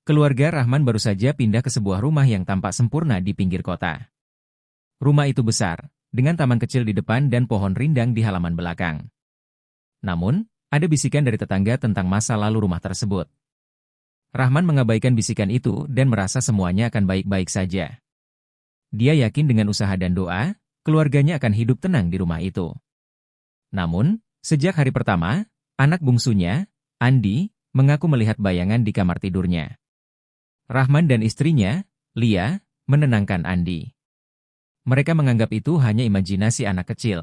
Keluarga Rahman baru saja pindah ke sebuah rumah yang tampak sempurna di pinggir kota. Rumah itu besar, dengan taman kecil di depan dan pohon rindang di halaman belakang. Namun, ada bisikan dari tetangga tentang masa lalu rumah tersebut. Rahman mengabaikan bisikan itu dan merasa semuanya akan baik-baik saja. Dia yakin dengan usaha dan doa, keluarganya akan hidup tenang di rumah itu. Namun, sejak hari pertama, anak bungsunya, Andi, mengaku melihat bayangan di kamar tidurnya. Rahman dan istrinya, Lia, menenangkan Andi. Mereka menganggap itu hanya imajinasi anak kecil.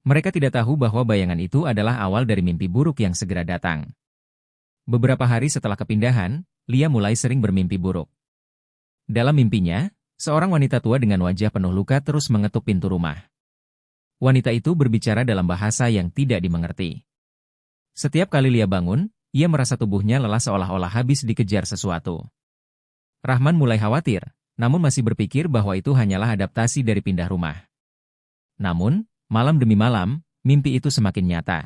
Mereka tidak tahu bahwa bayangan itu adalah awal dari mimpi buruk yang segera datang. Beberapa hari setelah kepindahan, Lia mulai sering bermimpi buruk. Dalam mimpinya, seorang wanita tua dengan wajah penuh luka terus mengetuk pintu rumah. Wanita itu berbicara dalam bahasa yang tidak dimengerti. Setiap kali Lia bangun, ia merasa tubuhnya lelah seolah-olah habis dikejar sesuatu. Rahman mulai khawatir, namun masih berpikir bahwa itu hanyalah adaptasi dari pindah rumah. Namun, malam demi malam, mimpi itu semakin nyata.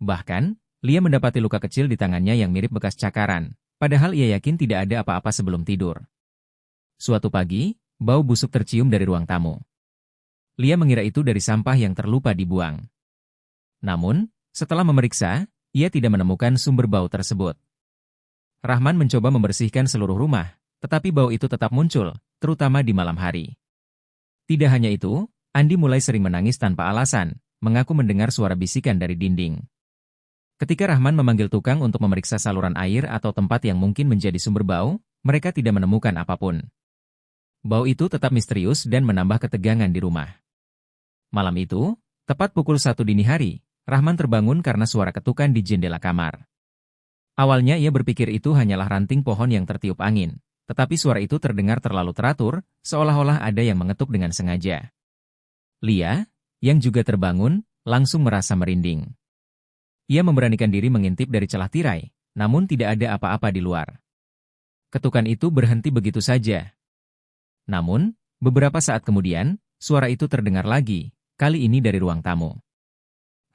Bahkan, Lia mendapati luka kecil di tangannya yang mirip bekas cakaran, padahal ia yakin tidak ada apa-apa sebelum tidur. Suatu pagi, bau busuk tercium dari ruang tamu. Lia mengira itu dari sampah yang terlupa dibuang. Namun, setelah memeriksa, ia tidak menemukan sumber bau tersebut. Rahman mencoba membersihkan seluruh rumah, tetapi bau itu tetap muncul, terutama di malam hari. Tidak hanya itu, Andi mulai sering menangis tanpa alasan, mengaku mendengar suara bisikan dari dinding. Ketika Rahman memanggil tukang untuk memeriksa saluran air atau tempat yang mungkin menjadi sumber bau, mereka tidak menemukan apapun. Bau itu tetap misterius dan menambah ketegangan di rumah. Malam itu, tepat pukul 1 dini hari, Rahman terbangun karena suara ketukan di jendela kamar. Awalnya ia berpikir itu hanyalah ranting pohon yang tertiup angin, tetapi suara itu terdengar terlalu teratur, seolah-olah ada yang mengetuk dengan sengaja. Lia, yang juga terbangun, langsung merasa merinding. Ia memberanikan diri mengintip dari celah tirai, namun tidak ada apa-apa di luar. Ketukan itu berhenti begitu saja. Namun, beberapa saat kemudian, suara itu terdengar lagi, kali ini dari ruang tamu.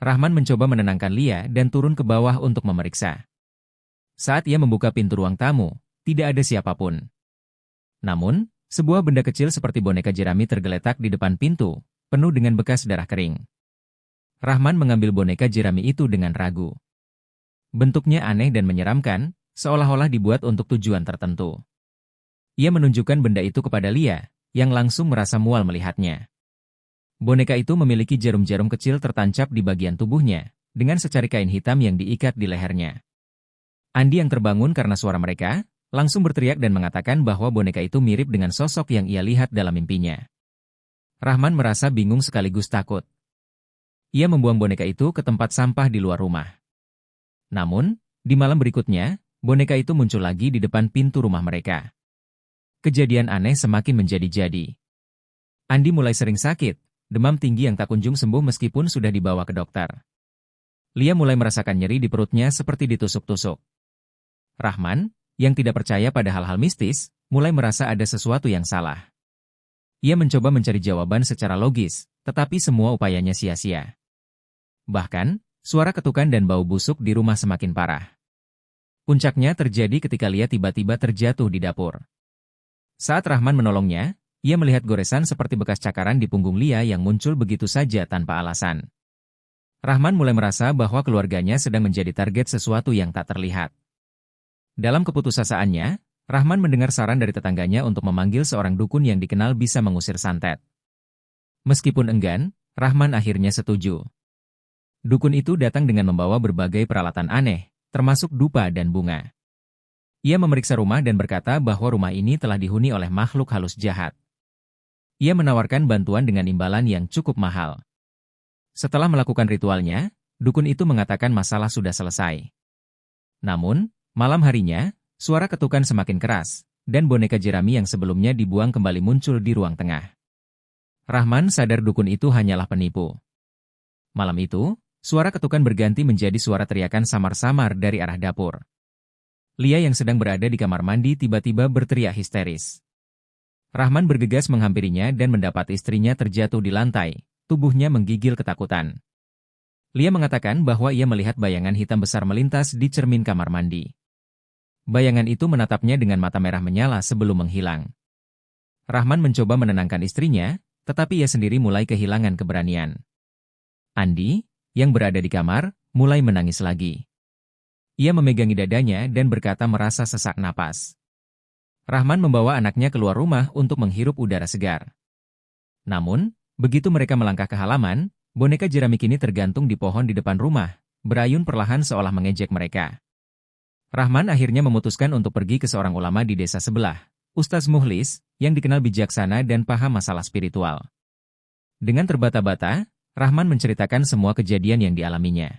Rahman mencoba menenangkan Lia dan turun ke bawah untuk memeriksa. Saat ia membuka pintu ruang tamu, tidak ada siapapun. Namun, sebuah benda kecil seperti boneka jerami tergeletak di depan pintu, penuh dengan bekas darah kering. Rahman mengambil boneka jerami itu dengan ragu. Bentuknya aneh dan menyeramkan, seolah-olah dibuat untuk tujuan tertentu. Ia menunjukkan benda itu kepada Lia, yang langsung merasa mual melihatnya. Boneka itu memiliki jarum-jarum kecil tertancap di bagian tubuhnya, dengan secari kain hitam yang diikat di lehernya. Andi yang terbangun karena suara mereka, langsung berteriak dan mengatakan bahwa boneka itu mirip dengan sosok yang ia lihat dalam mimpinya. Rahman merasa bingung sekaligus takut. Ia membuang boneka itu ke tempat sampah di luar rumah. Namun, di malam berikutnya, boneka itu muncul lagi di depan pintu rumah mereka. Kejadian aneh semakin menjadi-jadi. Andi mulai sering sakit, demam tinggi yang tak kunjung sembuh meskipun sudah dibawa ke dokter. Lia mulai merasakan nyeri di perutnya seperti ditusuk-tusuk. Rahman, yang tidak percaya pada hal-hal mistis, mulai merasa ada sesuatu yang salah. Ia mencoba mencari jawaban secara logis, tetapi semua upayanya sia-sia. Bahkan, suara ketukan dan bau busuk di rumah semakin parah. Puncaknya terjadi ketika Lia tiba-tiba terjatuh di dapur. Saat Rahman menolongnya, ia melihat goresan seperti bekas cakaran di punggung Lia yang muncul begitu saja tanpa alasan. Rahman mulai merasa bahwa keluarganya sedang menjadi target sesuatu yang tak terlihat. Dalam keputusasaannya, Rahman mendengar saran dari tetangganya untuk memanggil seorang dukun yang dikenal bisa mengusir santet. Meskipun enggan, Rahman akhirnya setuju. Dukun itu datang dengan membawa berbagai peralatan aneh, termasuk dupa dan bunga. Ia memeriksa rumah dan berkata bahwa rumah ini telah dihuni oleh makhluk halus jahat. Ia menawarkan bantuan dengan imbalan yang cukup mahal. Setelah melakukan ritualnya, dukun itu mengatakan masalah sudah selesai. Namun, malam harinya, suara ketukan semakin keras, dan boneka jerami yang sebelumnya dibuang kembali muncul di ruang tengah. Rahman sadar dukun itu hanyalah penipu. Malam itu, suara ketukan berganti menjadi suara teriakan samar-samar dari arah dapur. Lia yang sedang berada di kamar mandi tiba-tiba berteriak histeris. Rahman bergegas menghampirinya dan mendapat istrinya terjatuh di lantai, tubuhnya menggigil ketakutan. Lia mengatakan bahwa ia melihat bayangan hitam besar melintas di cermin kamar mandi. Bayangan itu menatapnya dengan mata merah menyala sebelum menghilang. Rahman mencoba menenangkan istrinya, tetapi ia sendiri mulai kehilangan keberanian. Andi, yang berada di kamar, mulai menangis lagi. Ia memegangi dadanya dan berkata merasa sesak napas. Rahman membawa anaknya keluar rumah untuk menghirup udara segar. Namun, begitu mereka melangkah ke halaman, boneka jeramik ini tergantung di pohon di depan rumah, berayun perlahan seolah mengejek mereka. Rahman akhirnya memutuskan untuk pergi ke seorang ulama di desa sebelah, Ustaz Mukhlis, yang dikenal bijaksana dan paham masalah spiritual. Dengan terbata-bata, Rahman menceritakan semua kejadian yang dialaminya.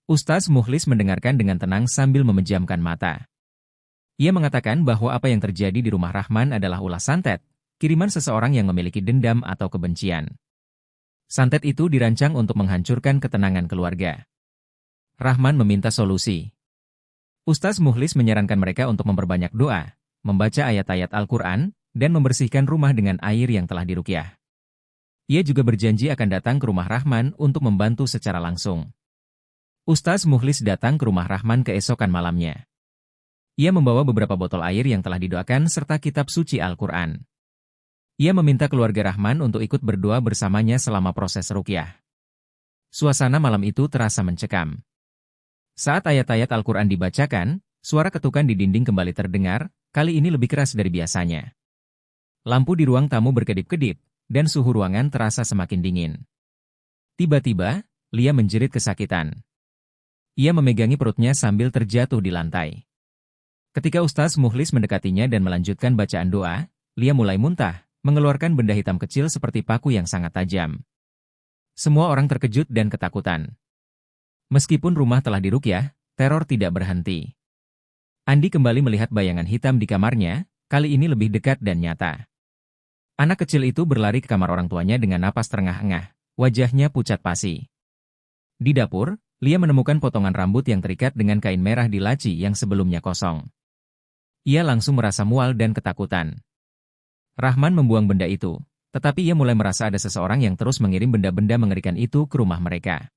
Ustaz Mukhlis mendengarkan dengan tenang sambil memejamkan mata. Ia mengatakan bahwa apa yang terjadi di rumah Rahman adalah ulah santet, kiriman seseorang yang memiliki dendam atau kebencian. Santet itu dirancang untuk menghancurkan ketenangan keluarga. Rahman meminta solusi. Ustaz Mukhlis menyarankan mereka untuk memperbanyak doa, membaca ayat-ayat Al-Quran, dan membersihkan rumah dengan air yang telah diruqyah. Ia juga berjanji akan datang ke rumah Rahman untuk membantu secara langsung. Ustaz Mukhlis datang ke rumah Rahman keesokan malamnya. Ia membawa beberapa botol air yang telah didoakan serta kitab suci Al-Quran. Ia meminta keluarga Rahman untuk ikut berdoa bersamanya selama proses ruqyah. Suasana malam itu terasa mencekam. Saat ayat-ayat Al-Quran dibacakan, suara ketukan di dinding kembali terdengar, kali ini lebih keras dari biasanya. Lampu di ruang tamu berkedip-kedip, dan suhu ruangan terasa semakin dingin. Tiba-tiba, Lia menjerit kesakitan. Ia memegangi perutnya sambil terjatuh di lantai. Ketika Ustaz Mukhlis mendekatinya dan melanjutkan bacaan doa, Lia mulai muntah, mengeluarkan benda hitam kecil seperti paku yang sangat tajam. Semua orang terkejut dan ketakutan. Meskipun rumah telah diruqyah, teror tidak berhenti. Andi kembali melihat bayangan hitam di kamarnya, kali ini lebih dekat dan nyata. Anak kecil itu berlari ke kamar orang tuanya dengan napas terengah-engah, wajahnya pucat pasi. Di dapur, Lia menemukan potongan rambut yang terikat dengan kain merah di laci yang sebelumnya kosong. Ia langsung merasa mual dan ketakutan. Rahman membuang benda itu, tetapi ia mulai merasa ada seseorang yang terus mengirim benda-benda mengerikan itu ke rumah mereka.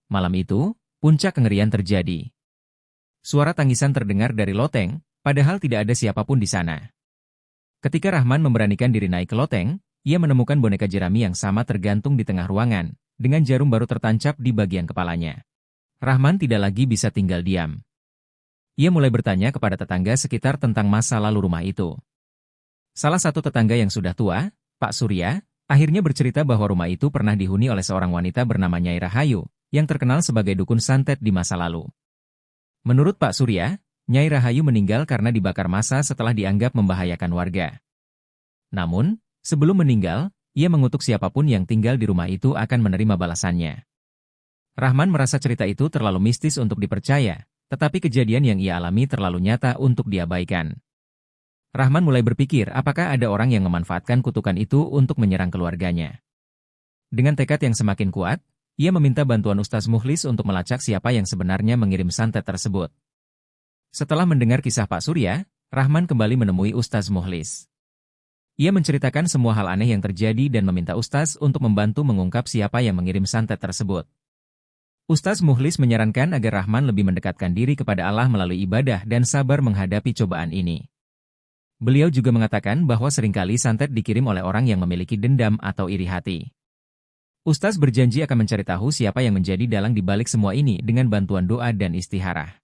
Malam itu, puncak kengerian terjadi. Suara tangisan terdengar dari loteng, padahal tidak ada siapapun di sana. Ketika Rahman memberanikan diri naik ke loteng, ia menemukan boneka jerami yang sama tergantung di tengah ruangan, dengan jarum baru tertancap di bagian kepalanya. Rahman tidak lagi bisa tinggal diam. Ia mulai bertanya kepada tetangga sekitar tentang masa lalu rumah itu. Salah satu tetangga yang sudah tua, Pak Surya, akhirnya bercerita bahwa rumah itu pernah dihuni oleh seorang wanita bernama Nyai Rahayu, yang terkenal sebagai dukun santet di masa lalu. Menurut Pak Surya, Nyai Rahayu meninggal karena dibakar massa setelah dianggap membahayakan warga. Namun, sebelum meninggal, ia mengutuk siapapun yang tinggal di rumah itu akan menerima balasannya. Rahman merasa cerita itu terlalu mistis untuk dipercaya, tetapi kejadian yang ia alami terlalu nyata untuk diabaikan. Rahman mulai berpikir apakah ada orang yang memanfaatkan kutukan itu untuk menyerang keluarganya. Dengan tekad yang semakin kuat, ia meminta bantuan Ustaz Mukhlis untuk melacak siapa yang sebenarnya mengirim santet tersebut. Setelah mendengar kisah Pak Surya, Rahman kembali menemui Ustaz Mukhlis. Ia menceritakan semua hal aneh yang terjadi dan meminta Ustaz untuk membantu mengungkap siapa yang mengirim santet tersebut. Ustaz Mukhlis menyarankan agar Rahman lebih mendekatkan diri kepada Allah melalui ibadah dan sabar menghadapi cobaan ini. Beliau juga mengatakan bahwa seringkali santet dikirim oleh orang yang memiliki dendam atau iri hati. Ustaz berjanji akan mencari tahu siapa yang menjadi dalang di balik semua ini dengan bantuan doa dan istikharah.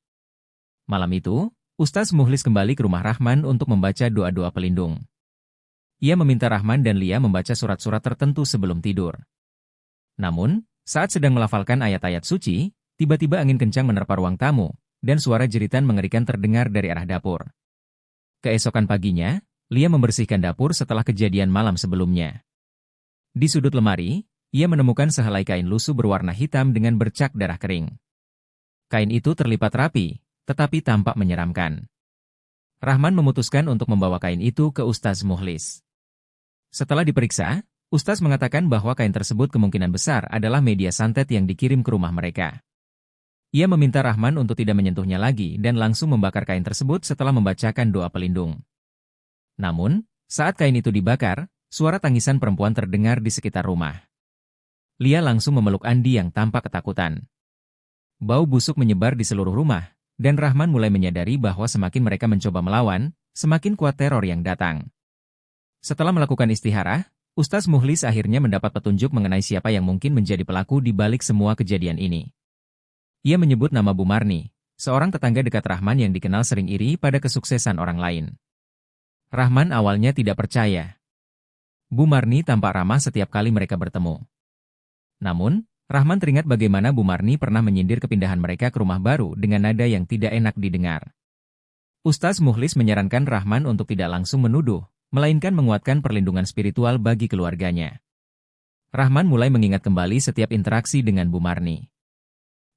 Malam itu, Ustaz Mukhlis kembali ke rumah Rahman untuk membaca doa-doa pelindung. Ia meminta Rahman dan Lia membaca surat-surat tertentu sebelum tidur. Namun, saat sedang melafalkan ayat-ayat suci, tiba-tiba angin kencang menerpa ruang tamu, dan suara jeritan mengerikan terdengar dari arah dapur. Keesokan paginya, Lia membersihkan dapur setelah kejadian malam sebelumnya. Di sudut lemari, ia menemukan sehelai kain lusuh berwarna hitam dengan bercak darah kering. Kain itu terlipat rapi, tetapi tampak menyeramkan. Rahman memutuskan untuk membawa kain itu ke Ustaz Mukhlis. Setelah diperiksa, Ustaz mengatakan bahwa kain tersebut kemungkinan besar adalah media santet yang dikirim ke rumah mereka. Ia meminta Rahman untuk tidak menyentuhnya lagi dan langsung membakar kain tersebut setelah membacakan doa pelindung. Namun, saat kain itu dibakar, suara tangisan perempuan terdengar di sekitar rumah. Lia langsung memeluk Andi yang tampak ketakutan. Bau busuk menyebar di seluruh rumah, dan Rahman mulai menyadari bahwa semakin mereka mencoba melawan, semakin kuat teror yang datang. Setelah melakukan istikharah, Ustaz Mukhlis akhirnya mendapat petunjuk mengenai siapa yang mungkin menjadi pelaku di balik semua kejadian ini. Ia menyebut nama Bu Marni, seorang tetangga dekat Rahman yang dikenal sering iri pada kesuksesan orang lain. Rahman awalnya tidak percaya. Bu Marni tampak ramah setiap kali mereka bertemu. Namun, Rahman teringat bagaimana Bu Marni pernah menyindir kepindahan mereka ke rumah baru dengan nada yang tidak enak didengar. Ustaz Mukhlis menyarankan Rahman untuk tidak langsung menuduh, melainkan menguatkan perlindungan spiritual bagi keluarganya. Rahman mulai mengingat kembali setiap interaksi dengan Bu Marni.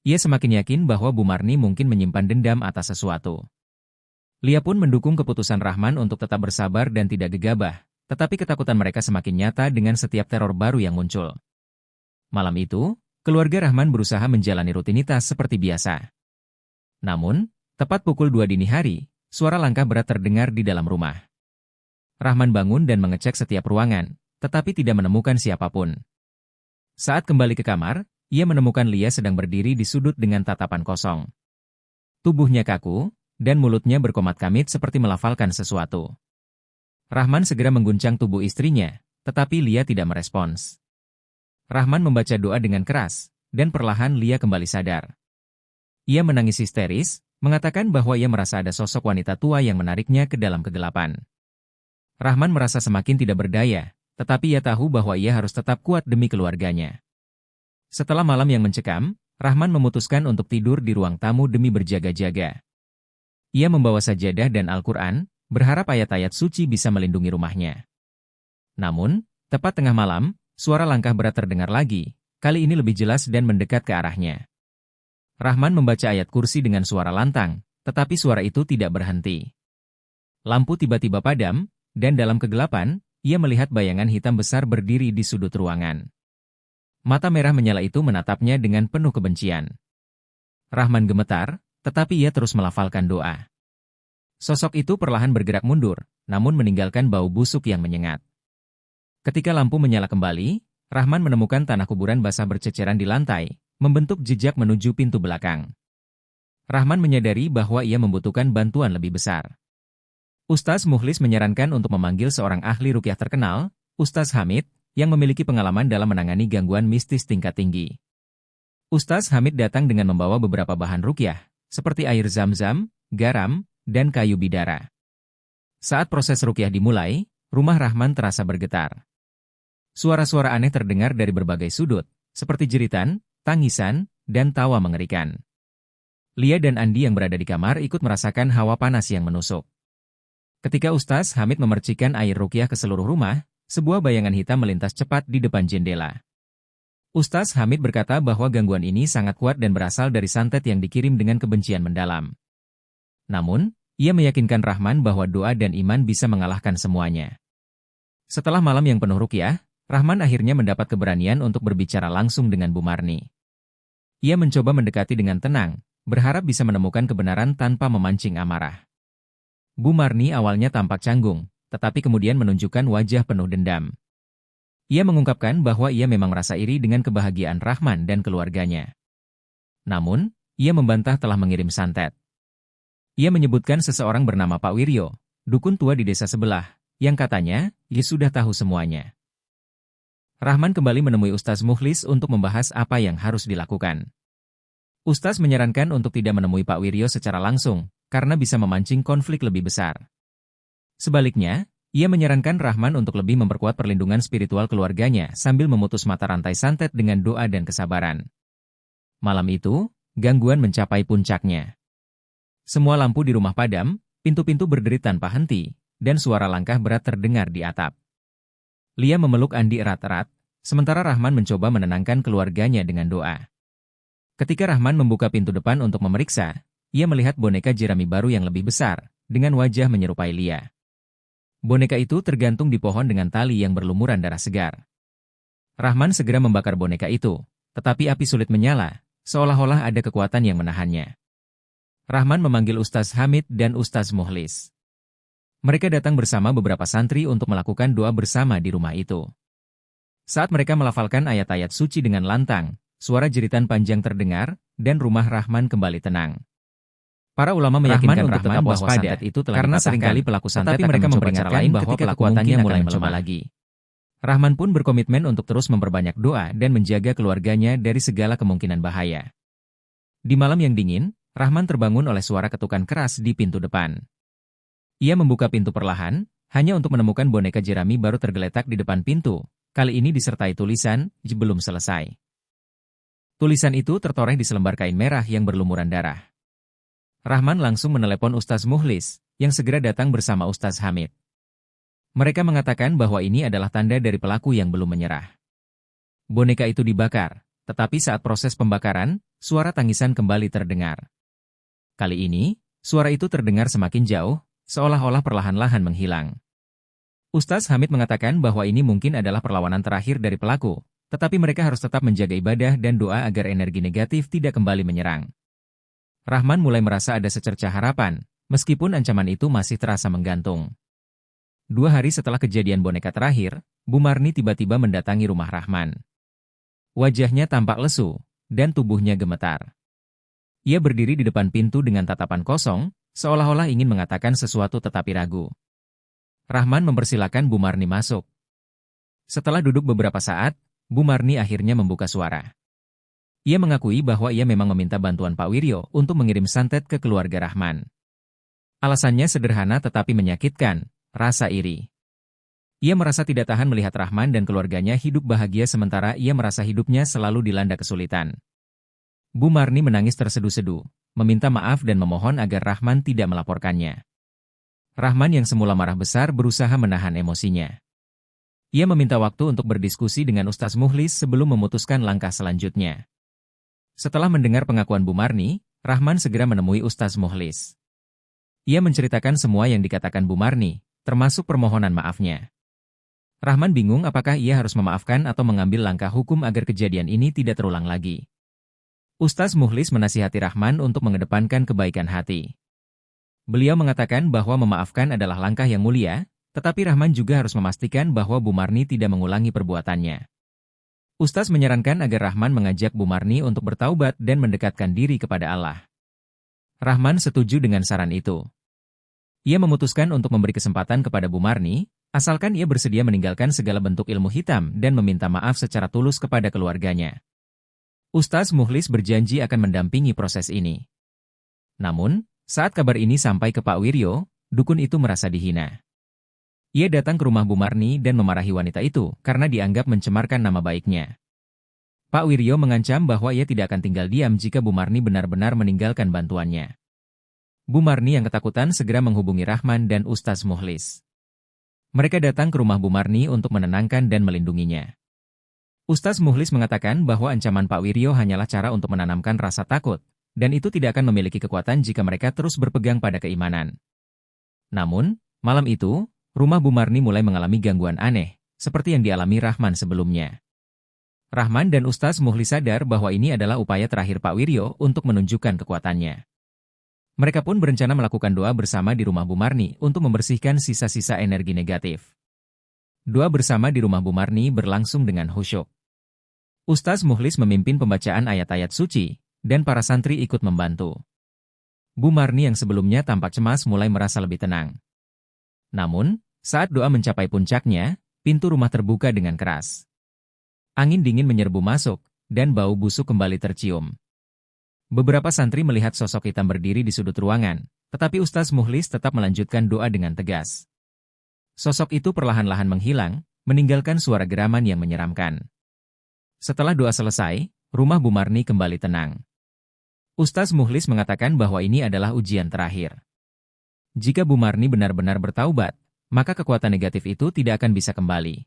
Ia semakin yakin bahwa Bu Marni mungkin menyimpan dendam atas sesuatu. Lia pun mendukung keputusan Rahman untuk tetap bersabar dan tidak gegabah, tetapi ketakutan mereka semakin nyata dengan setiap teror baru yang muncul. Malam itu, keluarga Rahman berusaha menjalani rutinitas seperti biasa. Namun, tepat pukul 2 dini hari, suara langkah berat terdengar di dalam rumah. Rahman bangun dan mengecek setiap ruangan, tetapi tidak menemukan siapapun. Saat kembali ke kamar, ia menemukan Lia sedang berdiri di sudut dengan tatapan kosong. Tubuhnya kaku, dan mulutnya berkomat-kamit seperti melafalkan sesuatu. Rahman segera mengguncang tubuh istrinya, tetapi Lia tidak merespons. Rahman membaca doa dengan keras, dan perlahan Lia kembali sadar. Ia menangis histeris, mengatakan bahwa ia merasa ada sosok wanita tua yang menariknya ke dalam kegelapan. Rahman merasa semakin tidak berdaya, tetapi ia tahu bahwa ia harus tetap kuat demi keluarganya. Setelah malam yang mencekam, Rahman memutuskan untuk tidur di ruang tamu demi berjaga-jaga. Ia membawa sajadah dan Al-Quran, berharap ayat-ayat suci bisa melindungi rumahnya. Namun, tepat tengah malam, suara langkah berat terdengar lagi, kali ini lebih jelas dan mendekat ke arahnya. Rahman membaca ayat kursi dengan suara lantang, tetapi suara itu tidak berhenti. Lampu tiba-tiba padam, dan dalam kegelapan, ia melihat bayangan hitam besar berdiri di sudut ruangan. Mata merah menyala itu menatapnya dengan penuh kebencian. Rahman gemetar, tetapi ia terus melafalkan doa. Sosok itu perlahan bergerak mundur, namun meninggalkan bau busuk yang menyengat. Ketika lampu menyala kembali, Rahman menemukan tanah kuburan basah berceceran di lantai, membentuk jejak menuju pintu belakang. Rahman menyadari bahwa ia membutuhkan bantuan lebih besar. Ustaz Mukhlis menyarankan untuk memanggil seorang ahli ruqyah terkenal, Ustaz Hamid, yang memiliki pengalaman dalam menangani gangguan mistis tingkat tinggi. Ustaz Hamid datang dengan membawa beberapa bahan ruqyah, seperti air zam-zam, garam, dan kayu bidara. Saat proses ruqyah dimulai, rumah Rahman terasa bergetar. Suara-suara aneh terdengar dari berbagai sudut, seperti jeritan, tangisan, dan tawa mengerikan. Lia dan Andi yang berada di kamar ikut merasakan hawa panas yang menusuk. Ketika Ustaz Hamid memercikan air ruqyah ke seluruh rumah, sebuah bayangan hitam melintas cepat di depan jendela. Ustaz Hamid berkata bahwa gangguan ini sangat kuat dan berasal dari santet yang dikirim dengan kebencian mendalam. Namun, ia meyakinkan Rahman bahwa doa dan iman bisa mengalahkan semuanya. Setelah malam yang penuh ruqyah, Rahman akhirnya mendapat keberanian untuk berbicara langsung dengan Bu Marni. Ia mencoba mendekati dengan tenang, berharap bisa menemukan kebenaran tanpa memancing amarah. Bu Marni awalnya tampak canggung, tetapi kemudian menunjukkan wajah penuh dendam. Ia mengungkapkan bahwa ia memang merasa iri dengan kebahagiaan Rahman dan keluarganya. Namun, ia membantah telah mengirim santet. Ia menyebutkan seseorang bernama Pak Wiryo, dukun tua di desa sebelah, yang katanya, ia sudah tahu semuanya. Rahman kembali menemui Ustaz Mukhlis untuk membahas apa yang harus dilakukan. Ustaz menyarankan untuk tidak menemui Pak Wiryo secara langsung, karena bisa memancing konflik lebih besar. Sebaliknya, ia menyarankan Rahman untuk lebih memperkuat perlindungan spiritual keluarganya sambil memutus mata rantai santet dengan doa dan kesabaran. Malam itu, gangguan mencapai puncaknya. Semua lampu di rumah padam, pintu-pintu berderi tanpa henti, dan suara langkah berat terdengar di atap. Lia memeluk Andi erat-erat, sementara Rahman mencoba menenangkan keluarganya dengan doa. Ketika Rahman membuka pintu depan untuk memeriksa, ia melihat boneka jerami baru yang lebih besar, dengan wajah menyerupai Lia. Boneka itu tergantung di pohon dengan tali yang berlumuran darah segar. Rahman segera membakar boneka itu, tetapi api sulit menyala, seolah-olah ada kekuatan yang menahannya. Rahman memanggil Ustaz Hamid dan Ustaz Mukhlis. Mereka datang bersama beberapa santri untuk melakukan doa bersama di rumah itu. Saat mereka melafalkan ayat-ayat suci dengan lantang, suara jeritan panjang terdengar, dan rumah Rahman kembali tenang. Para ulama meyakinkan Rahman bahwa santet itu telah karena seringkali pelaku santet tapi mereka memperingatkan bahwa kekuatannya mulai melemah lagi. Rahman pun berkomitmen untuk terus memperbanyak doa dan menjaga keluarganya dari segala kemungkinan bahaya. Di malam yang dingin, Rahman terbangun oleh suara ketukan keras di pintu depan. Ia membuka pintu perlahan, hanya untuk menemukan boneka jerami baru tergeletak di depan pintu, kali ini disertai tulisan, "Belum selesai." Tulisan itu tertoreh di selembar kain merah yang berlumuran darah. Rahman langsung menelepon Ustaz Mukhlis, yang segera datang bersama Ustaz Hamid. Mereka mengatakan bahwa ini adalah tanda dari pelaku yang belum menyerah. Boneka itu dibakar, tetapi saat proses pembakaran, suara tangisan kembali terdengar. Kali ini, suara itu terdengar semakin jauh, seolah-olah perlahan-lahan menghilang. Ustaz Hamid mengatakan bahwa ini mungkin adalah perlawanan terakhir dari pelaku, tetapi mereka harus tetap menjaga ibadah dan doa agar energi negatif tidak kembali menyerang. Rahman mulai merasa ada secercah harapan, meskipun ancaman itu masih terasa menggantung. 2 hari setelah kejadian boneka terakhir, Bu Marni tiba-tiba mendatangi rumah Rahman. Wajahnya tampak lesu, dan tubuhnya gemetar. Ia berdiri di depan pintu dengan tatapan kosong, seolah-olah ingin mengatakan sesuatu tetapi ragu. Rahman mempersilakan Bu Marni masuk. Setelah duduk beberapa saat, Bu Marni akhirnya membuka suara. Ia mengakui bahwa ia memang meminta bantuan Pak Wiryo untuk mengirim santet ke keluarga Rahman. Alasannya sederhana tetapi menyakitkan, rasa iri. Ia merasa tidak tahan melihat Rahman dan keluarganya hidup bahagia sementara ia merasa hidupnya selalu dilanda kesulitan. Bu Marni menangis tersedu-sedu, meminta maaf dan memohon agar Rahman tidak melaporkannya. Rahman yang semula marah besar berusaha menahan emosinya. Ia meminta waktu untuk berdiskusi dengan Ustaz Mukhlis sebelum memutuskan langkah selanjutnya. Setelah mendengar pengakuan Bu Marni, Rahman segera menemui Ustaz Mukhlis. Ia menceritakan semua yang dikatakan Bu Marni, termasuk permohonan maafnya. Rahman bingung apakah ia harus memaafkan atau mengambil langkah hukum agar kejadian ini tidak terulang lagi. Ustaz Mukhlis menasihati Rahman untuk mengedepankan kebaikan hati. Beliau mengatakan bahwa memaafkan adalah langkah yang mulia, tetapi Rahman juga harus memastikan bahwa Bu Marni tidak mengulangi perbuatannya. Ustaz menyarankan agar Rahman mengajak Bu Marni untuk bertaubat dan mendekatkan diri kepada Allah. Rahman setuju dengan saran itu. Ia memutuskan untuk memberi kesempatan kepada Bu Marni, asalkan ia bersedia meninggalkan segala bentuk ilmu hitam dan meminta maaf secara tulus kepada keluarganya. Ustaz Mukhlis berjanji akan mendampingi proses ini. Namun, saat kabar ini sampai ke Pak Wiryo, dukun itu merasa dihina. Ia datang ke rumah Bu Marni dan memarahi wanita itu karena dianggap mencemarkan nama baiknya. Pak Wiryo mengancam bahwa ia tidak akan tinggal diam jika Bu Marni benar-benar meninggalkan bantuannya. Bu Marni yang ketakutan segera menghubungi Rahman dan Ustaz Mukhlis. Mereka datang ke rumah Bu Marni untuk menenangkan dan melindunginya. Ustaz Mukhlis mengatakan bahwa ancaman Pak Wiryo hanyalah cara untuk menanamkan rasa takut, dan itu tidak akan memiliki kekuatan jika mereka terus berpegang pada keimanan. Namun, malam itu, rumah Bu Marni mulai mengalami gangguan aneh, seperti yang dialami Rahman sebelumnya. Rahman dan Ustaz Mukhlis sadar bahwa ini adalah upaya terakhir Pak Wiryo untuk menunjukkan kekuatannya. Mereka pun berencana melakukan doa bersama di rumah Bu Marni untuk membersihkan sisa-sisa energi negatif. Doa bersama di rumah Bu Marni berlangsung dengan khusyuk. Ustaz Mukhlis memimpin pembacaan ayat-ayat suci, dan para santri ikut membantu. Bu Marni yang sebelumnya tampak cemas mulai merasa lebih tenang. Namun, saat doa mencapai puncaknya, pintu rumah terbuka dengan keras. Angin dingin menyerbu masuk, dan bau busuk kembali tercium. Beberapa santri melihat sosok hitam berdiri di sudut ruangan, tetapi Ustaz Mukhlis tetap melanjutkan doa dengan tegas. Sosok itu perlahan-lahan menghilang, meninggalkan suara geraman yang menyeramkan. Setelah doa selesai, rumah Bu Marni kembali tenang. Ustaz Mukhlis mengatakan bahwa ini adalah ujian terakhir. Jika Bu Marni benar-benar bertaubat, maka kekuatan negatif itu tidak akan bisa kembali.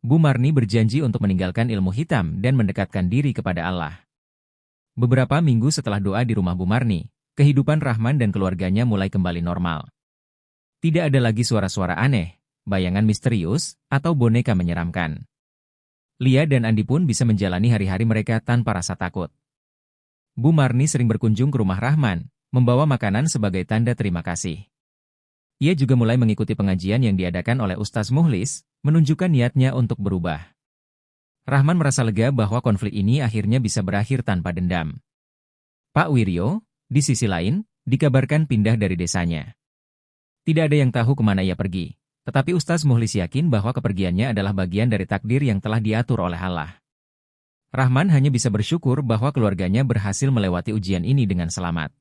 Bu Marni berjanji untuk meninggalkan ilmu hitam dan mendekatkan diri kepada Allah. Beberapa minggu setelah doa di rumah Bu Marni, kehidupan Rahman dan keluarganya mulai kembali normal. Tidak ada lagi suara-suara aneh, bayangan misterius, atau boneka menyeramkan. Lia dan Andi pun bisa menjalani hari-hari mereka tanpa rasa takut. Bu Marni sering berkunjung ke rumah Rahman, membawa makanan sebagai tanda terima kasih. Ia juga mulai mengikuti pengajian yang diadakan oleh Ustaz Mukhlis, menunjukkan niatnya untuk berubah. Rahman merasa lega bahwa konflik ini akhirnya bisa berakhir tanpa dendam. Pak Wiryo, di sisi lain, dikabarkan pindah dari desanya. Tidak ada yang tahu kemana ia pergi, tetapi Ustaz Mukhlis yakin bahwa kepergiannya adalah bagian dari takdir yang telah diatur oleh Allah. Rahman hanya bisa bersyukur bahwa keluarganya berhasil melewati ujian ini dengan selamat.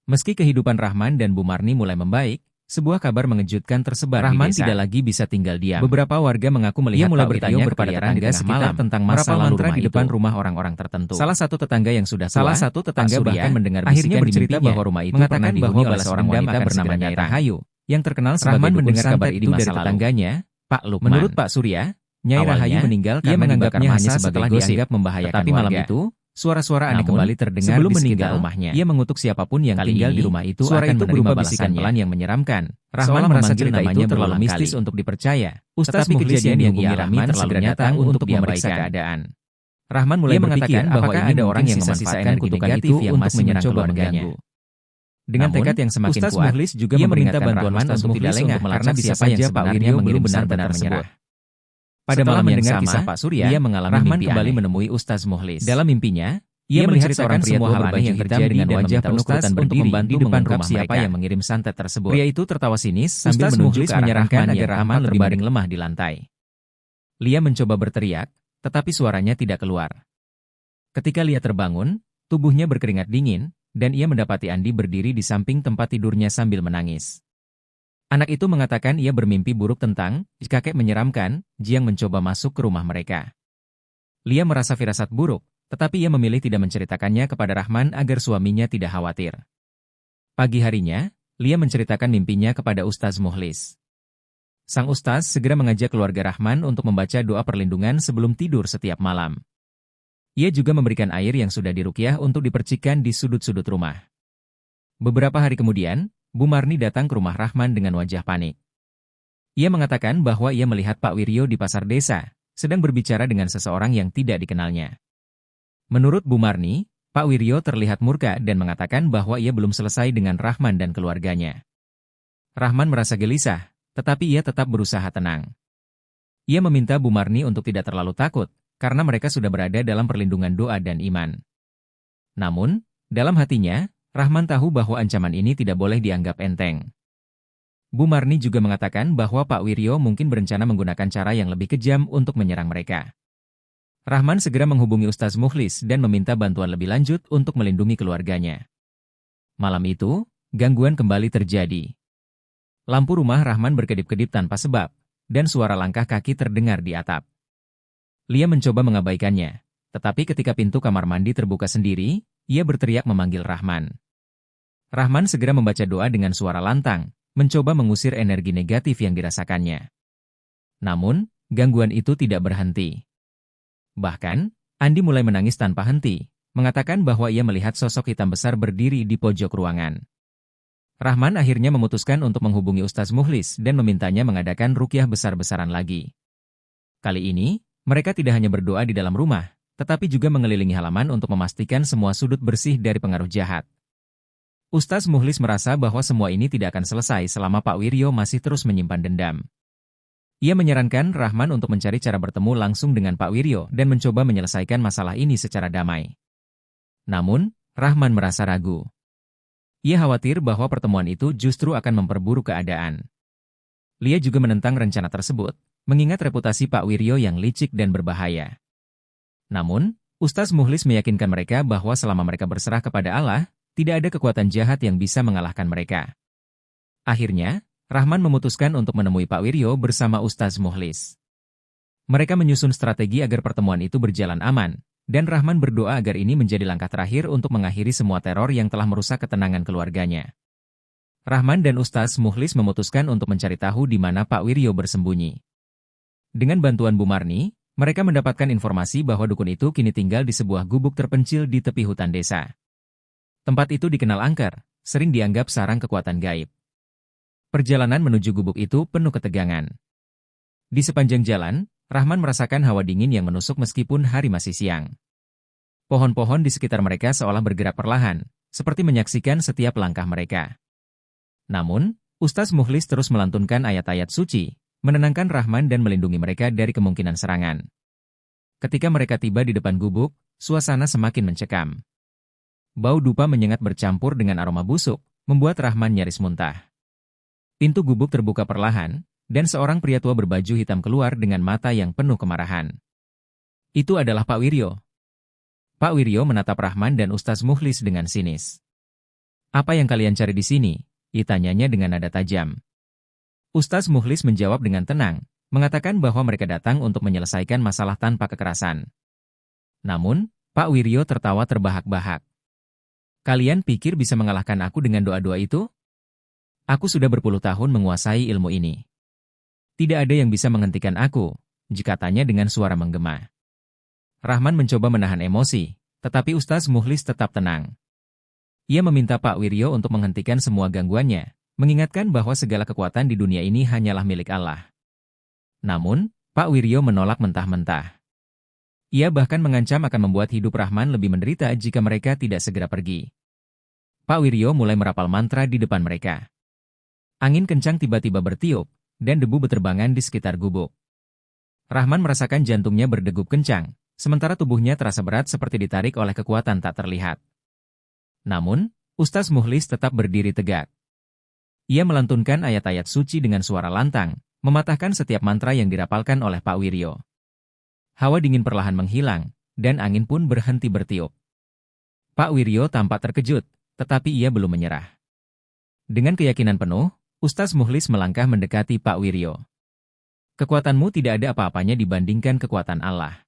Meski kehidupan Rahman dan Bu Marni mulai membaik, sebuah kabar mengejutkan tersebar Rahman di desa. tidak lagi bisa tinggal diam. Beberapa warga mengaku melihat mulai Pak bertanya Wiryo kepada berkeliaran tetangga di tengah sekitar malam tentang masa merapal lalu mantra rumah di depan itu. rumah orang-orang tertentu. Salah satu tetangga yang sudah tua, Salah satu tetangga Pak Surya, bahkan mendengar akhirnya bisikan di bercerita mimpinya, bahwa rumah itu mengatakan pernah dihuni bahwa oleh balas seorang dendam wanita akan bernama segera Nyai datang. Rahayu, yang terkenal sebagai Rahman dukun mendengar santet kabar di itu dari masa lalu. tetangganya, Pak Lukman. Menurut Pak Surya, Nyai Awalnya, Rahayu meninggal ia karena menganggapnya dibakar hanya massa sebagai setelah gosip. dianggap membahayakan Tetapi malam warga. itu, Suara-suara aneh namun, kembali terdengar sebelum di sekitar meninggal, rumahnya. ia mengutuk siapapun yang Kali tinggal ini, di rumah itu suara akan itu menerima berupa bisikan bisikan pelan yang menyeramkan. Rahman Rahman merasa merasa cerita cerita itu itu terlalu terlalu mistis mistis untuk dipercaya. Ustaz Tetapi Mukhlis kejadian yang yang ia dihubungi alami Rahman terlalu segera nyata datang untuk untuk memeriksa memeriksa keadaan. Rahman mulai Ia mengatakan berpikir apakah bahwa ada orang yang sisa-sisa memanfaatkan energi kutuk negatif itu yang untuk masih menyerang mencoba keluarganya. mengganggu. Dengan Namun, tekad yang semakin Ustaz kuat, Mukhlis juga ia memberikan meminta bantuan Rahman Ustaz untuk Mukhlis tidak lengah untuk karena melacak bisa siapa yang saja Pak sebenarnya Wiryo mengirim belum santet benar-benar tersebut. menyerah. Pada Setelah malam yang mendengar sama, kisah Pak Surya, ia mengalami Rahman mimpi kembali aneh. menemui Ustaz Mukhlis. Dalam mimpinya, Ia ia menceritakan menceritakan semua semua hal hal aneh aneh yang yang terjadi terjadi dan dan wajah meminta penuh Ustaz kerutan untuk berdiri membantu di depan mengungkap rumah siapa mereka. yang mengirim santet tersebut. Pria itu tertawa sinis sambil Ustaz menunjuk Mukhlis ke arah menyarankan Rahman agar yang Rahman tampak lebih terbaring lemah di lantai. Lia mencoba berteriak, tetapi suaranya tidak keluar. Ketika Lia terbangun, tubuhnya berkeringat dingin, dan ia mendapati Andi berdiri di samping tempat tidurnya sambil menangis. Anak itu mengatakan ia bermimpi buruk tentang kakek menyeramkan, Jiang mencoba masuk ke rumah mereka. Lia merasa firasat buruk, tetapi ia memilih tidak menceritakannya kepada Rahman agar suaminya tidak khawatir. Pagi harinya, Lia menceritakan mimpinya kepada Ustaz Mukhlis. Sang Ustaz segera mengajak keluarga Rahman untuk membaca doa perlindungan sebelum tidur setiap malam. Ia juga memberikan air yang sudah diruqyah untuk dipercikan di sudut-sudut rumah. Beberapa hari kemudian, Bu Marni datang ke rumah Rahman dengan wajah panik. Ia mengatakan bahwa ia melihat Pak Wiryo di pasar desa, sedang berbicara dengan seseorang yang tidak dikenalnya. Menurut Bu Marni, Pak Wiryo terlihat murka dan mengatakan bahwa ia belum selesai dengan Rahman dan keluarganya. Rahman merasa gelisah, tetapi ia tetap berusaha tenang. Ia meminta Bu Marni untuk tidak terlalu takut, karena mereka sudah berada dalam perlindungan doa dan iman. Namun, dalam hatinya, Rahman tahu bahwa ancaman ini tidak boleh dianggap enteng. Bu Marni juga mengatakan bahwa Pak Wiryo mungkin berencana menggunakan cara yang lebih kejam untuk menyerang mereka. Rahman segera menghubungi Ustaz Mukhlis dan meminta bantuan lebih lanjut untuk melindungi keluarganya. Malam itu, gangguan kembali terjadi. Lampu rumah Rahman berkedip-kedip tanpa sebab, dan suara langkah kaki terdengar di atap. Lia mencoba mengabaikannya, tetapi ketika pintu kamar mandi terbuka sendiri, ia berteriak memanggil Rahman. Rahman segera membaca doa dengan suara lantang, mencoba mengusir energi negatif yang dirasakannya. Namun, gangguan itu tidak berhenti. Bahkan, Andi mulai menangis tanpa henti, mengatakan bahwa ia melihat sosok hitam besar berdiri di pojok ruangan. Rahman akhirnya memutuskan untuk menghubungi Ustaz Mukhlis dan memintanya mengadakan ruqyah besar-besaran lagi. Kali ini, mereka tidak hanya berdoa di dalam rumah, tetapi juga mengelilingi halaman untuk memastikan semua sudut bersih dari pengaruh jahat. Ustaz Mukhlis merasa bahwa semua ini tidak akan selesai selama Pak Wiryo masih terus menyimpan dendam. Ia menyarankan Rahman untuk mencari cara bertemu langsung dengan Pak Wiryo dan mencoba menyelesaikan masalah ini secara damai. Namun, Rahman merasa ragu. Ia khawatir bahwa pertemuan itu justru akan memperburuk keadaan. Lia juga menentang rencana tersebut, mengingat reputasi Pak Wiryo yang licik dan berbahaya. Namun, Ustaz Mukhlis meyakinkan mereka bahwa selama mereka berserah kepada Allah, tidak ada kekuatan jahat yang bisa mengalahkan mereka. Akhirnya, Rahman memutuskan untuk menemui Pak Wiryo bersama Ustaz Mukhlis. Mereka menyusun strategi agar pertemuan itu berjalan aman, dan Rahman berdoa agar ini menjadi langkah terakhir untuk mengakhiri semua teror yang telah merusak ketenangan keluarganya. Rahman dan Ustaz Mukhlis memutuskan untuk mencari tahu di mana Pak Wiryo bersembunyi. Dengan bantuan Bu Marni, mereka mendapatkan informasi bahwa dukun itu kini tinggal di sebuah gubuk terpencil di tepi hutan desa. Tempat itu dikenal angker, sering dianggap sarang kekuatan gaib. Perjalanan menuju gubuk itu penuh ketegangan. Di sepanjang jalan, Rahman merasakan hawa dingin yang menusuk meskipun hari masih siang. Pohon-pohon di sekitar mereka seolah bergerak perlahan, seperti menyaksikan setiap langkah mereka. Namun, Ustaz Mukhlis terus melantunkan ayat-ayat suci, menenangkan Rahman dan melindungi mereka dari kemungkinan serangan. Ketika mereka tiba di depan gubuk, suasana semakin mencekam. Bau dupa menyengat bercampur dengan aroma busuk, membuat Rahman nyaris muntah. Pintu gubuk terbuka perlahan, dan seorang pria tua berbaju hitam keluar dengan mata yang penuh kemarahan. Itu adalah Pak Wiryo. Pak Wiryo menatap Rahman dan Ustaz Mukhlis dengan sinis. "Apa yang kalian cari di sini?" ditanyanya dengan nada tajam. Ustaz Mukhlis menjawab dengan tenang, mengatakan bahwa mereka datang untuk menyelesaikan masalah tanpa kekerasan. Namun, Pak Wiryo tertawa terbahak-bahak. "Kalian pikir bisa mengalahkan aku dengan doa-doa itu? Aku sudah berpuluh tahun menguasai ilmu ini. Tidak ada yang bisa menghentikan aku," katanya dengan suara menggema. Rahman mencoba menahan emosi, tetapi Ustaz Mukhlis tetap tenang. Ia meminta Pak Wiryo untuk menghentikan semua gangguannya, mengingatkan bahwa segala kekuatan di dunia ini hanyalah milik Allah. Namun, Pak Wiryo menolak mentah-mentah. Ia bahkan mengancam akan membuat hidup Rahman lebih menderita jika mereka tidak segera pergi. Pak Wiryo mulai merapal mantra di depan mereka. Angin kencang tiba-tiba bertiup, dan debu beterbangan di sekitar gubuk. Rahman merasakan jantungnya berdegup kencang, sementara tubuhnya terasa berat seperti ditarik oleh kekuatan tak terlihat. Namun, Ustaz Mukhlis tetap berdiri tegak. Ia melantunkan ayat-ayat suci dengan suara lantang, mematahkan setiap mantra yang dirapalkan oleh Pak Wiryo. Hawa dingin perlahan menghilang, dan angin pun berhenti bertiup. Pak Wiryo tampak terkejut, tetapi ia belum menyerah. Dengan keyakinan penuh, Ustaz Mukhlis melangkah mendekati Pak Wiryo. "Kekuatanmu tidak ada apa-apanya dibandingkan kekuatan Allah.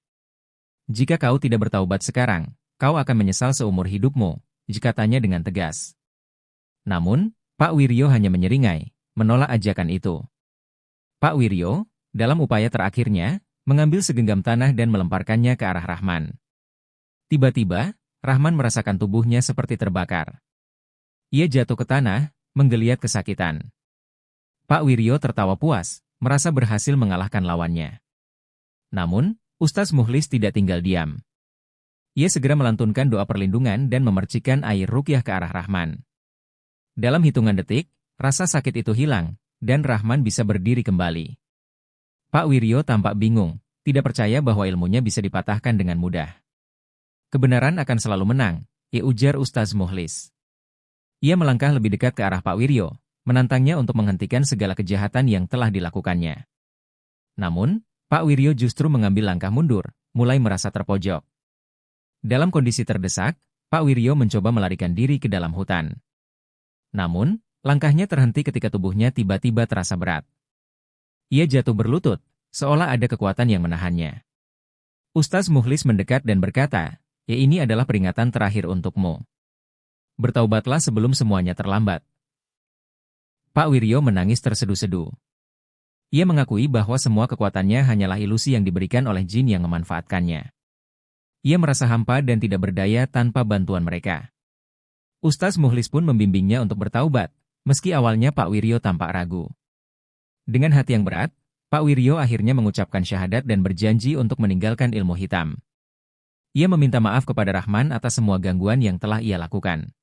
Jika kau tidak bertaubat sekarang, kau akan menyesal seumur hidupmu," katanya dengan tegas. Namun, Pak Wiryo hanya menyeringai, menolak ajakan itu. Pak Wiryo, dalam upaya terakhirnya, mengambil segenggam tanah dan melemparkannya ke arah Rahman. Tiba-tiba, Rahman merasakan tubuhnya seperti terbakar. Ia jatuh ke tanah, menggeliat kesakitan. Pak Wiryo tertawa puas, merasa berhasil mengalahkan lawannya. Namun, Ustaz Mukhlis tidak tinggal diam. Ia segera melantunkan doa perlindungan dan memercikkan air ruqyah ke arah Rahman. Dalam hitungan detik, rasa sakit itu hilang, dan Rahman bisa berdiri kembali. Pak Wiryo tampak bingung, tidak percaya bahwa ilmunya bisa dipatahkan dengan mudah. "Kebenaran akan selalu menang," ujar Ustaz Mukhlis. Ia melangkah lebih dekat ke arah Pak Wiryo, menantangnya untuk menghentikan segala kejahatan yang telah dilakukannya. Namun, Pak Wiryo justru mengambil langkah mundur, mulai merasa terpojok. Dalam kondisi terdesak, Pak Wiryo mencoba melarikan diri ke dalam hutan. Namun, langkahnya terhenti ketika tubuhnya tiba-tiba terasa berat. Ia jatuh berlutut, seolah ada kekuatan yang menahannya. Ustaz Mukhlis mendekat dan berkata, "Ini adalah peringatan terakhir untukmu. Bertaubatlah sebelum semuanya terlambat." Pak Wiryo menangis tersedu-sedu. Ia mengakui bahwa semua kekuatannya hanyalah ilusi yang diberikan oleh jin yang memanfaatkannya. Ia merasa hampa dan tidak berdaya tanpa bantuan mereka. Ustaz Mukhlis pun membimbingnya untuk bertaubat, meski awalnya Pak Wiryo tampak ragu. Dengan hati yang berat, Pak Wiryo akhirnya mengucapkan syahadat dan berjanji untuk meninggalkan ilmu hitam. Ia meminta maaf kepada Rahman atas semua gangguan yang telah ia lakukan.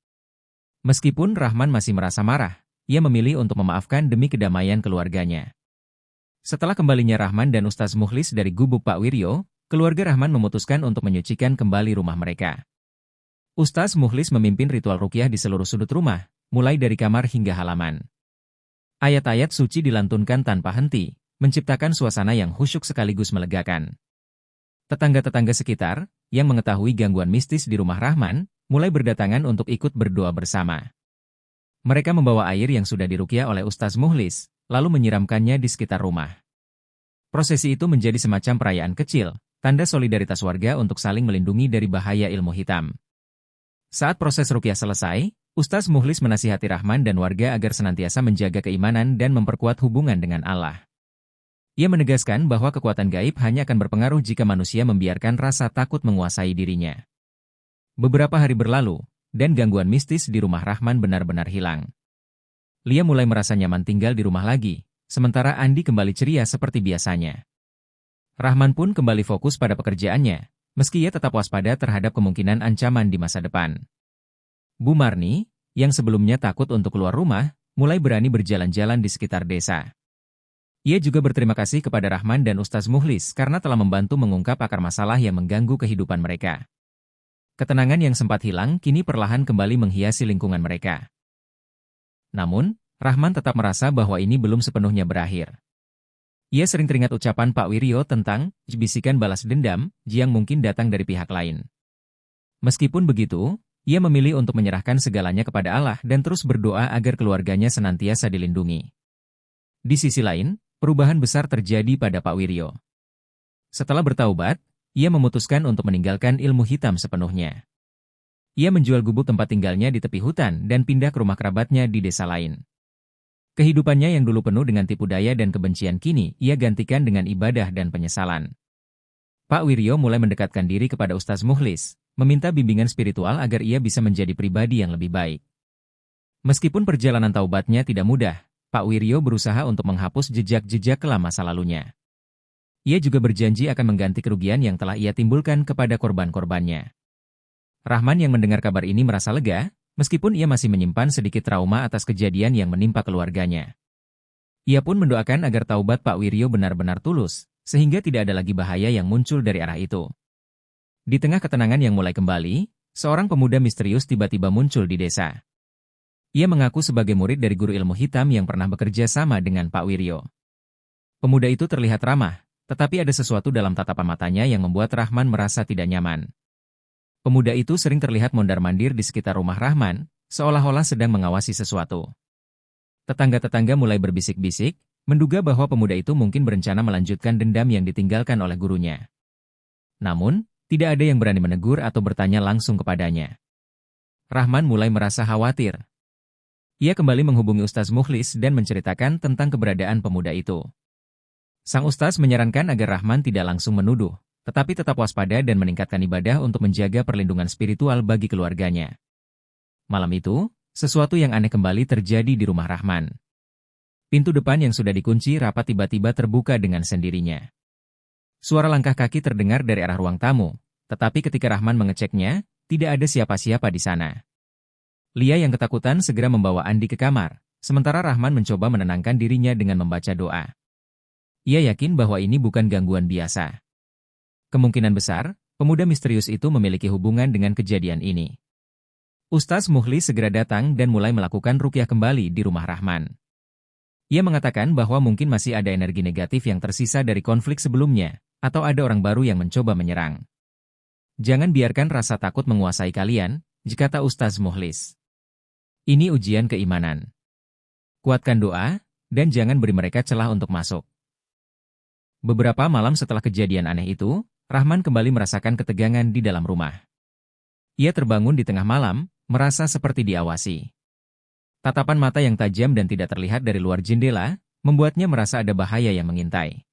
Meskipun Rahman masih merasa marah, ia memilih untuk memaafkan demi kedamaian keluarganya. Setelah kembalinya Rahman dan Ustaz Mukhlis dari gubuk Pak Wiryo, keluarga Rahman memutuskan untuk menyucikan kembali rumah mereka. Ustaz Mukhlis memimpin ritual ruqyah di seluruh sudut rumah, mulai dari kamar hingga halaman. Ayat-ayat suci dilantunkan tanpa henti, menciptakan suasana yang khusyuk sekaligus melegakan. Tetangga-tetangga sekitar, yang mengetahui gangguan mistis di rumah Rahman, mulai berdatangan untuk ikut berdoa bersama. Mereka membawa air yang sudah diruqyah oleh Ustaz Mukhlis, lalu menyiramkannya di sekitar rumah. Prosesi itu menjadi semacam perayaan kecil, tanda solidaritas warga untuk saling melindungi dari bahaya ilmu hitam. Saat proses ruqyah selesai, Ustaz Mukhlis menasihati Rahman dan warga agar senantiasa menjaga keimanan dan memperkuat hubungan dengan Allah. Ia menegaskan bahwa kekuatan gaib hanya akan berpengaruh jika manusia membiarkan rasa takut menguasai dirinya. Beberapa hari berlalu, dan gangguan mistis di rumah Rahman benar-benar hilang. Lia mulai merasa nyaman tinggal di rumah lagi, sementara Andi kembali ceria seperti biasanya. Rahman pun kembali fokus pada pekerjaannya, meski ia tetap waspada terhadap kemungkinan ancaman di masa depan. Bu Marni, yang sebelumnya takut untuk keluar rumah, mulai berani berjalan-jalan di sekitar desa. Ia juga berterima kasih kepada Rahman dan Ustaz Mukhlis karena telah membantu mengungkap akar masalah yang mengganggu kehidupan mereka. Ketenangan yang sempat hilang kini perlahan kembali menghiasi lingkungan mereka. Namun, Rahman tetap merasa bahwa ini belum sepenuhnya berakhir. Ia sering teringat ucapan Pak Wiryo tentang bisikan balas dendam yang mungkin datang dari pihak lain. Meskipun begitu, ia memilih untuk menyerahkan segalanya kepada Allah dan terus berdoa agar keluarganya senantiasa dilindungi. Di sisi lain, perubahan besar terjadi pada Pak Wiryo. Setelah bertaubat, ia memutuskan untuk meninggalkan ilmu hitam sepenuhnya. Ia menjual gubuk tempat tinggalnya di tepi hutan dan pindah ke rumah kerabatnya di desa lain. Kehidupannya yang dulu penuh dengan tipu daya dan kebencian kini ia gantikan dengan ibadah dan penyesalan. Pak Wiryo mulai mendekatkan diri kepada Ustaz Mukhlis, meminta bimbingan spiritual agar ia bisa menjadi pribadi yang lebih baik. Meskipun perjalanan taubatnya tidak mudah, Pak Wiryo berusaha untuk menghapus jejak-jejak kelam masa lalunya. Ia juga berjanji akan mengganti kerugian yang telah ia timbulkan kepada korban-korbannya. Rahman yang mendengar kabar ini merasa lega, meskipun ia masih menyimpan sedikit trauma atas kejadian yang menimpa keluarganya. Ia pun mendoakan agar taubat Pak Wiryo benar-benar tulus, sehingga tidak ada lagi bahaya yang muncul dari arah itu. Di tengah ketenangan yang mulai kembali, seorang pemuda misterius tiba-tiba muncul di desa. Ia mengaku sebagai murid dari guru ilmu hitam yang pernah bekerja sama dengan Pak Wiryo. Pemuda itu terlihat ramah, tetapi ada sesuatu dalam tatapan matanya yang membuat Rahman merasa tidak nyaman. Pemuda itu sering terlihat mondar-mandir di sekitar rumah Rahman, seolah-olah sedang mengawasi sesuatu. Tetangga-tetangga mulai berbisik-bisik, menduga bahwa pemuda itu mungkin berencana melanjutkan dendam yang ditinggalkan oleh gurunya. Namun, tidak ada yang berani menegur atau bertanya langsung kepadanya. Rahman mulai merasa khawatir. Ia kembali menghubungi Ustaz Mukhlis dan menceritakan tentang keberadaan pemuda itu. Sang Ustaz menyarankan agar Rahman tidak langsung menuduh, tetapi tetap waspada dan meningkatkan ibadah untuk menjaga perlindungan spiritual bagi keluarganya. Malam itu, sesuatu yang aneh kembali terjadi di rumah Rahman. Pintu depan yang sudah dikunci rapat tiba-tiba terbuka dengan sendirinya. Suara langkah kaki terdengar dari arah ruang tamu, tetapi ketika Rahman mengeceknya, tidak ada siapa-siapa di sana. Lia yang ketakutan segera membawa Andi ke kamar, sementara Rahman mencoba menenangkan dirinya dengan membaca doa. Ia yakin bahwa ini bukan gangguan biasa. Kemungkinan besar, pemuda misterius itu memiliki hubungan dengan kejadian ini. Ustaz Mukhlis segera datang dan mulai melakukan ruqyah kembali di rumah Rahman. Ia mengatakan bahwa mungkin masih ada energi negatif yang tersisa dari konflik sebelumnya, atau ada orang baru yang mencoba menyerang. Jangan biarkan rasa takut menguasai kalian, kata Ustaz Mukhlis. Ini ujian keimanan. Kuatkan doa, dan jangan beri mereka celah untuk masuk. Beberapa malam setelah kejadian aneh itu, Rahman kembali merasakan ketegangan di dalam rumah. Ia terbangun di tengah malam, merasa seperti diawasi. Tatapan mata yang tajam dan tidak terlihat dari luar jendela, membuatnya merasa ada bahaya yang mengintai.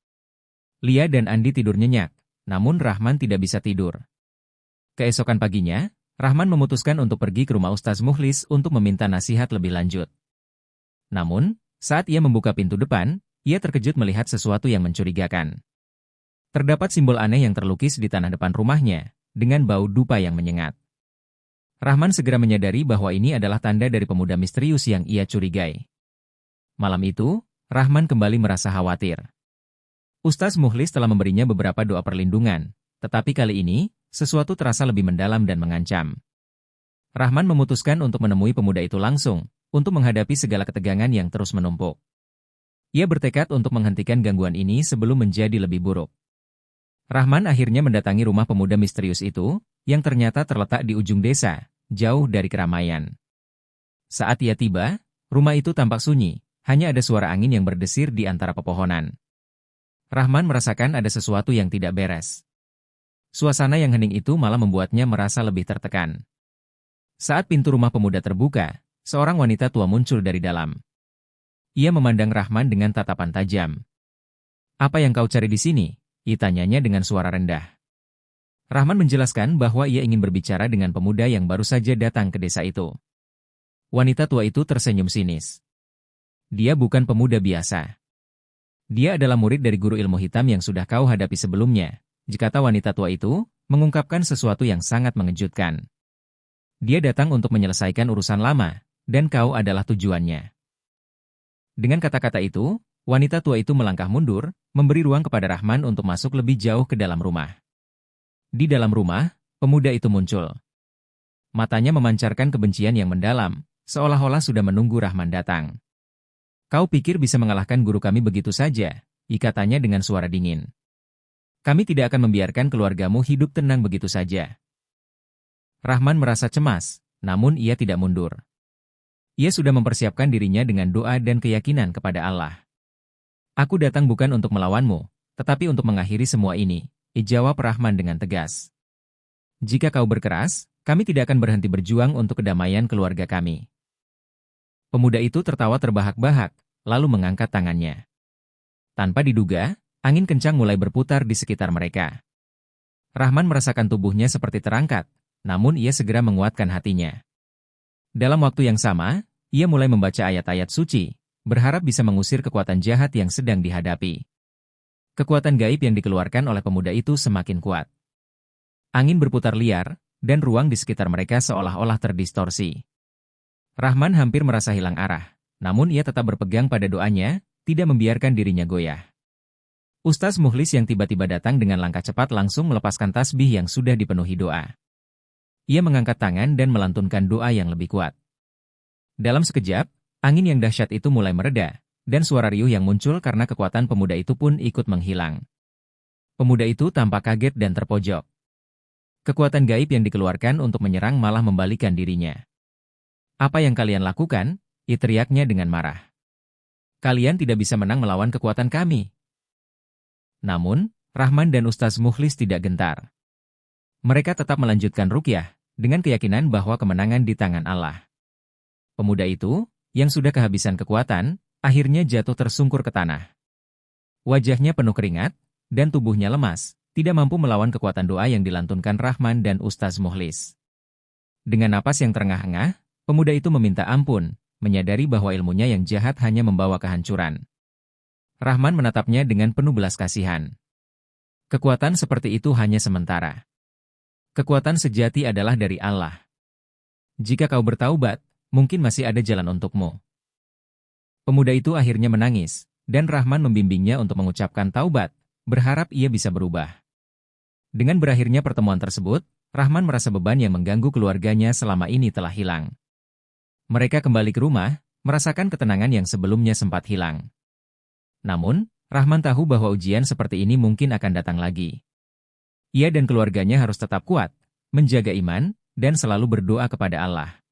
Lia dan Andi tidur nyenyak, namun Rahman tidak bisa tidur. Keesokan paginya, Rahman memutuskan untuk pergi ke rumah Ustaz Mukhlis untuk meminta nasihat lebih lanjut. Namun, saat ia membuka pintu depan, ia terkejut melihat sesuatu yang mencurigakan. Terdapat simbol aneh yang terlukis di tanah depan rumahnya, dengan bau dupa yang menyengat. Rahman segera menyadari bahwa ini adalah tanda dari pemuda misterius yang ia curigai. Malam itu, Rahman kembali merasa khawatir. Ustaz Mukhlis telah memberinya beberapa doa perlindungan, tetapi kali ini, sesuatu terasa lebih mendalam dan mengancam. Rahman memutuskan untuk menemui pemuda itu langsung, untuk menghadapi segala ketegangan yang terus menumpuk. Ia bertekad untuk menghentikan gangguan ini sebelum menjadi lebih buruk. Rahman akhirnya mendatangi rumah pemuda misterius itu, yang ternyata terletak di ujung desa, jauh dari keramaian. Saat ia tiba, rumah itu tampak sunyi, hanya ada suara angin yang berdesir di antara pepohonan. Rahman merasakan ada sesuatu yang tidak beres. Suasana yang hening itu malah membuatnya merasa lebih tertekan. Saat pintu rumah pemuda terbuka, seorang wanita tua muncul dari dalam. Ia memandang Rahman dengan tatapan tajam. "Apa yang kau cari di sini?" ia tanyanya dengan suara rendah. Rahman menjelaskan bahwa ia ingin berbicara dengan pemuda yang baru saja datang ke desa itu. Wanita tua itu tersenyum sinis. Dia bukan pemuda biasa. Dia adalah murid dari guru ilmu hitam yang sudah kau hadapi sebelumnya, kata wanita tua itu, mengungkapkan sesuatu yang sangat mengejutkan. Dia datang untuk menyelesaikan urusan lama, dan kau adalah tujuannya. Dengan kata-kata itu, wanita tua itu melangkah mundur, memberi ruang kepada Rahman untuk masuk lebih jauh ke dalam rumah. Di dalam rumah, pemuda itu muncul. Matanya memancarkan kebencian yang mendalam, seolah-olah sudah menunggu Rahman datang. "Kau pikir bisa mengalahkan guru kami begitu saja?" katanya dengan suara dingin. "Kami tidak akan membiarkan keluargamu hidup tenang begitu saja." Rahman merasa cemas, namun ia tidak mundur. Ia sudah mempersiapkan dirinya dengan doa dan keyakinan kepada Allah. "Aku datang bukan untuk melawanmu, tetapi untuk mengakhiri semua ini," jawab Rahman dengan tegas. "Jika kau berkeras, kami tidak akan berhenti berjuang untuk kedamaian keluarga kami." Pemuda itu tertawa terbahak-bahak, lalu mengangkat tangannya. Tanpa diduga, angin kencang mulai berputar di sekitar mereka. Rahman merasakan tubuhnya seperti terangkat, namun ia segera menguatkan hatinya. Dalam waktu yang sama, ia mulai membaca ayat-ayat suci, berharap bisa mengusir kekuatan jahat yang sedang dihadapi. Kekuatan gaib yang dikeluarkan oleh pemuda itu semakin kuat. Angin berputar liar, dan ruang di sekitar mereka seolah-olah terdistorsi. Rahman hampir merasa hilang arah, namun ia tetap berpegang pada doanya, tidak membiarkan dirinya goyah. Ustaz Mukhlis yang tiba-tiba datang dengan langkah cepat langsung melepaskan tasbih yang sudah dipenuhi doa. Ia mengangkat tangan dan melantunkan doa yang lebih kuat. Dalam sekejap, angin yang dahsyat itu mulai mereda, dan suara riuh yang muncul karena kekuatan pemuda itu pun ikut menghilang. Pemuda itu tampak kaget dan terpojok. Kekuatan gaib yang dikeluarkan untuk menyerang malah membalikan dirinya. "Apa yang kalian lakukan?" teriaknya dengan marah. "Kalian tidak bisa menang melawan kekuatan kami." Namun, Rahman dan Ustaz Mukhlis tidak gentar. Mereka tetap melanjutkan ruqyah, dengan keyakinan bahwa kemenangan di tangan Allah. Pemuda itu, yang sudah kehabisan kekuatan, akhirnya jatuh tersungkur ke tanah. Wajahnya penuh keringat, dan tubuhnya lemas, tidak mampu melawan kekuatan doa yang dilantunkan Rahman dan Ustaz Mukhlis. Dengan napas yang terengah-engah, pemuda itu meminta ampun, menyadari bahwa ilmunya yang jahat hanya membawa kehancuran. Rahman menatapnya dengan penuh belas kasihan. "Kekuatan seperti itu hanya sementara. Kekuatan sejati adalah dari Allah. Jika kau bertaubat, mungkin masih ada jalan untukmu." Pemuda itu akhirnya menangis, dan Rahman membimbingnya untuk mengucapkan taubat, berharap ia bisa berubah. Dengan berakhirnya pertemuan tersebut, Rahman merasa beban yang mengganggu keluarganya selama ini telah hilang. Mereka kembali ke rumah, merasakan ketenangan yang sebelumnya sempat hilang. Namun, Rahman tahu bahwa ujian seperti ini mungkin akan datang lagi. Ia dan keluarganya harus tetap kuat, menjaga iman, dan selalu berdoa kepada Allah.